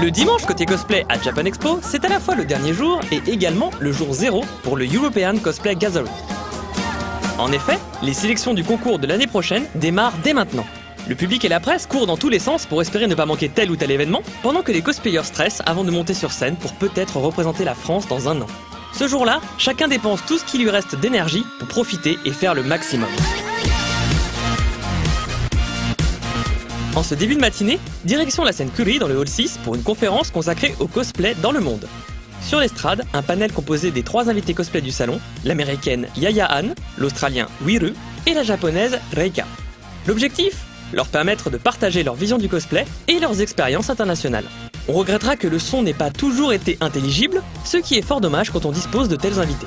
Le dimanche côté cosplay à Japan Expo, c'est à la fois le dernier jour et également le jour 0 pour le European Cosplay Gathering. En effet, les sélections du concours de l'année prochaine démarrent dès maintenant. Le public et la presse courent dans tous les sens pour espérer ne pas manquer tel ou tel événement, pendant que les cosplayers stressent avant de monter sur scène pour peut-être représenter la France dans un an. Ce jour-là, chacun dépense tout ce qui lui reste d'énergie pour profiter et faire le maximum. En ce début de matinée, direction la scène Curie dans le hall 6 pour une conférence consacrée au cosplay dans le monde. Sur l'estrade, un panel composé des 3 invités cosplay du salon, l'américaine Yaya Han, l'australien Wiru et la japonaise Reika. L'objectif ? Leur permettre de partager leur vision du cosplay et leurs expériences internationales. On regrettera que le son n'ait pas toujours été intelligible, ce qui est fort dommage quand on dispose de tels invités.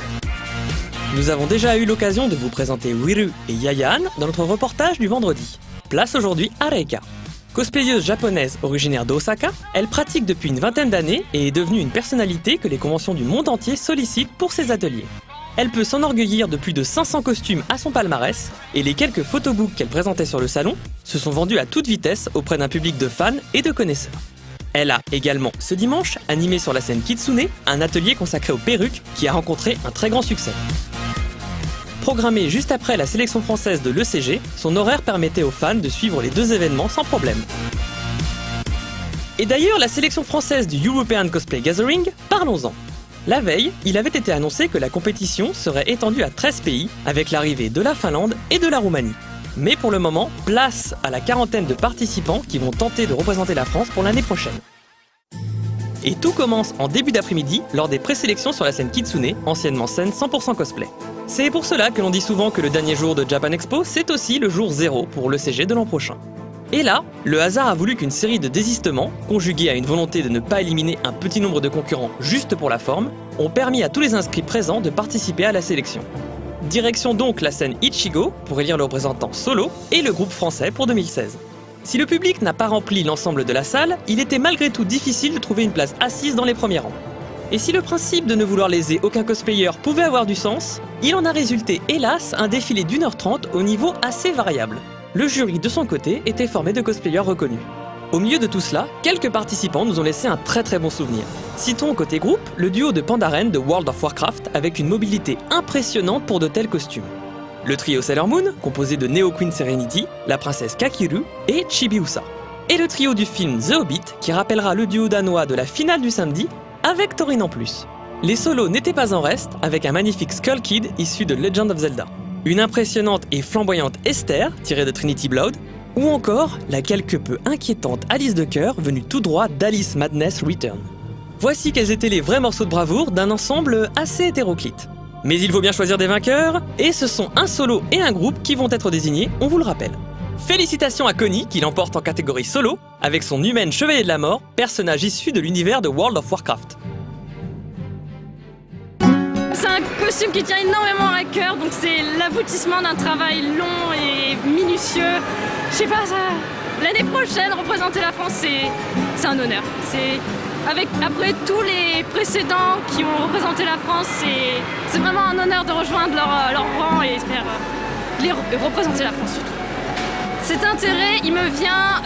Nous avons déjà eu l'occasion de vous présenter Wiru et Yaya Han dans notre reportage du vendredi. Place aujourd'hui à Reika. Cosplayeuse japonaise originaire d'Osaka, elle pratique depuis une vingtaine d'années et est devenue une personnalité que les conventions du monde entier sollicitent pour ses ateliers. Elle peut s'enorgueillir de plus de 500 costumes à son palmarès et les quelques photobooks qu'elle présentait sur le salon se sont vendus à toute vitesse auprès d'un public de fans et de connaisseurs. Elle a également, ce dimanche, animé sur la scène Kitsune, un atelier consacré aux perruques qui a rencontré un très grand succès. Programmé juste après la sélection française de l'ECG, son horaire permettait aux fans de suivre les 2 événements sans problème. Et d'ailleurs, la sélection française du European Cosplay Gathering, parlons-en. La veille, il avait été annoncé que la compétition serait étendue à 13 pays, avec l'arrivée de la Finlande et de la Roumanie. Mais pour le moment, place à la quarantaine de participants qui vont tenter de représenter la France pour l'année prochaine. Et tout commence en début d'après-midi lors des présélections sur la scène Kitsune, anciennement scène 100% cosplay. C'est pour cela que l'on dit souvent que le dernier jour de Japan Expo, c'est aussi le jour 0 pour l'ECG de l'an prochain. Et là, le hasard a voulu qu'une série de désistements, conjugués à une volonté de ne pas éliminer un petit nombre de concurrents juste pour la forme, ont permis à tous les inscrits présents de participer à la sélection. Direction donc la scène Ichigo pour élire le représentant solo et le groupe français pour 2016. Si le public n'a pas rempli l'ensemble de la salle, il était malgré tout difficile de trouver une place assise dans les premiers rangs. Et si le principe de ne vouloir léser aucun cosplayer pouvait avoir du sens, il en a résulté hélas un défilé d'1h30 au niveau assez variable. Le jury de son côté était formé de cosplayers reconnus. Au milieu de tout cela, quelques participants nous ont laissé un très bon souvenir. Citons côté groupe, le duo de Pandaren de World of Warcraft avec une mobilité impressionnante pour de tels costumes. Le trio Sailor Moon, composé de Neo Queen Serenity, la princesse Kakiru et Chibiusa. Et le trio du film The Hobbit, qui rappellera le duo danois de la finale du samedi, avec Thorin en plus. Les solos n'étaient pas en reste, avec un magnifique Skull Kid issu de Legend of Zelda. Une impressionnante et flamboyante Esther, tirée de Trinity Blood, ou encore la quelque peu inquiétante Alice de Cœur, venue tout droit d'Alice Madness Return. Voici quels étaient les vrais morceaux de bravoure d'un ensemble assez hétéroclite. Mais il faut bien choisir des vainqueurs, et ce sont un solo et un groupe qui vont être désignés, on vous le rappelle. Félicitations à Connie qui l'emporte en catégorie solo, avec son humaine Chevalier de la Mort, personnage issu de l'univers de World of Warcraft. C'est un costume qui tient énormément à cœur, donc c'est l'aboutissement d'un travail long et minutieux. Je sais pas, l'année prochaine, représenter la France, c'est un honneur. Après tous les précédents qui ont représenté la France, c'est vraiment un honneur de rejoindre leur rang et représenter la France surtout. Cet intérêt, il me vient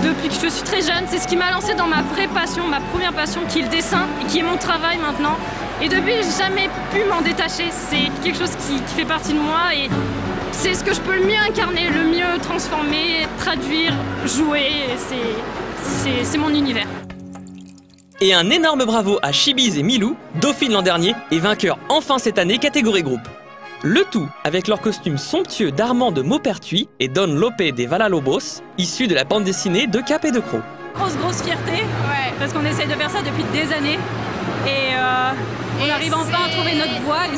depuis que je suis très jeune. C'est ce qui m'a lancé dans ma vraie passion, ma première passion, qui est le dessin et qui est mon travail maintenant. Et depuis, j'ai jamais pu m'en détacher. C'est quelque chose qui fait partie de moi et c'est ce que je peux le mieux incarner, le mieux transformer, traduire, jouer. C'est mon univers. Et un énorme bravo à Chibiz et Milou, dauphine l'an dernier et vainqueur enfin cette année catégorie groupe. Le tout avec leur costume somptueux d'Armand de Maupertuis et Don Lope des Valalobos, issus de la bande dessinée de Cap et de Croc. Grosse fierté, parce qu'on essaye de faire ça depuis des années et on arrive enfin à trouver notre voie. Et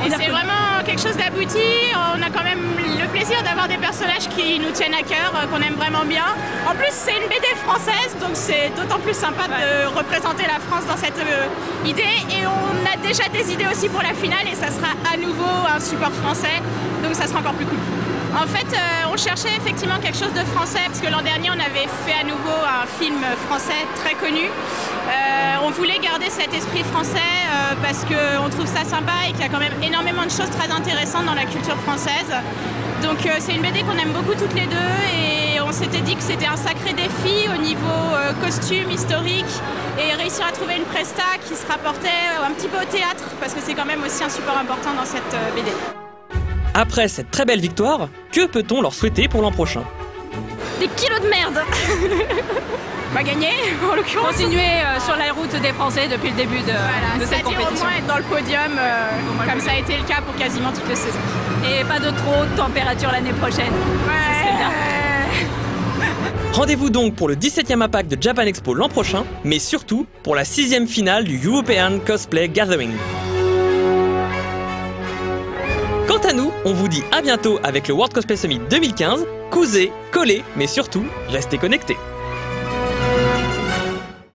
c'est vraiment quelque chose d'abouti. On a quand même le plaisir d'avoir des personnages qui nous tiennent à cœur, qu'on aime vraiment bien. En plus, c'est une BD française, donc c'est d'autant plus sympa de représenter la France dans cette idée. Et on a déjà des idées aussi pour la finale et ça sera à nouveau un support français, donc ça sera encore plus cool. En fait, on cherchait effectivement quelque chose de français, parce que l'an dernier, on avait fait à nouveau un film français très connu. On voulait garder cet esprit français parce qu'on trouve ça sympa et qu'il y a quand même énormément de choses très intéressantes dans la culture française. Donc c'est une BD qu'on aime beaucoup toutes les deux et on s'était dit que c'était un sacré défi au niveau costume historique et réussir à trouver une presta qui se rapportait un petit peu au théâtre parce que c'est quand même aussi un support important dans cette BD. Après cette très belle victoire, que peut-on leur souhaiter pour l'an prochain? Des kilos de merde. Va gagner, en l'occurrence. Continuer sur la route des Français depuis le début de cette compétition. Au moins être dans le podium, comme ça a été le cas pour quasiment toutes les saisons. Et pas de trop haute température l'année prochaine. Ouais. Ce serait bien. Rendez-vous donc pour le 17e impact de Japan Expo l'an prochain, mais surtout pour la 6e finale du European Cosplay Gathering. Quant à nous, on vous dit à bientôt avec le World Cosplay Summit 2015. Cousez, collez, mais surtout, restez connectés.